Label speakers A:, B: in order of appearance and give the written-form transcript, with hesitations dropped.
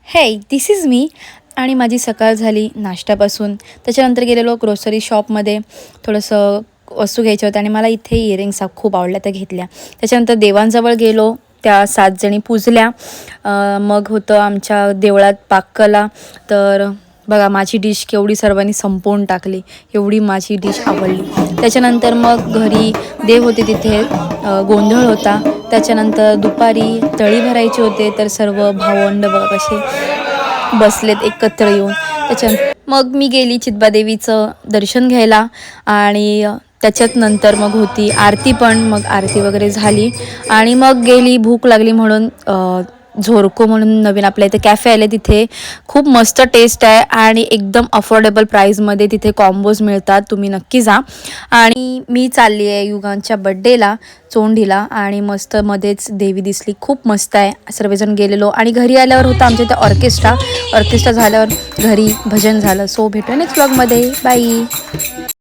A: हे दिस is me. आणि माझी सकाळ झाली नाश्त्यापासून. त्याच्यानंतर गेलेलो ग्रोसरी शॉपमध्ये थोडंसं वस्तू घ्यायच्या होत्या आणि मला इथे इयरिंग्स खूप आवडल्या, त्या घेतल्या. त्याच्यानंतर देवांजवळ गेलो, त्या 7 जणी पूजल्या. मग होतं आमच्या देवळात पाककला. तर बघा माझी डिश केवढी सर्वांनी संपवून टाकली, एवढी माझी डिश आवडली. त्याच्यानंतर मग घरी देव होते, तिथे गोंधळ होता. त्याच्यानंतर दुपारी तळी भरायचे होते, तर सर्व भावंड बघा कसे बसलेत एकत्र येऊन. मग मी गेली चितबादेवीचं दर्शन घ्यायला आणि त्याच्यात नंतर मग होती आरती पण. मग आरती वगैरे झाली आणि मग गेली, भूक लागली म्हणून झोरको म्हणून नवीन आपल्या इथे कॅफे आले. तिथे खूप मस्त टेस्ट आहे आणि एकदम अफोर्डेबल प्राईजमध्ये तिथे कॉम्बोज मिळतात, तुम्ही नक्की जा. आणि मी चालली आहे युगांच्या बड्डेला चोंडीला आणि मस्त मध्येच देवी दिसली, खूप मस्त आहे. सर्वजण गेलेलो आणि घरी आल्यावर होतं आमच्या इथे ऑर्केस्ट्रा झाल्यावर घरी भजन झालं. सो भेटू नेक्स्ट व्लॉगमध्ये. बाय.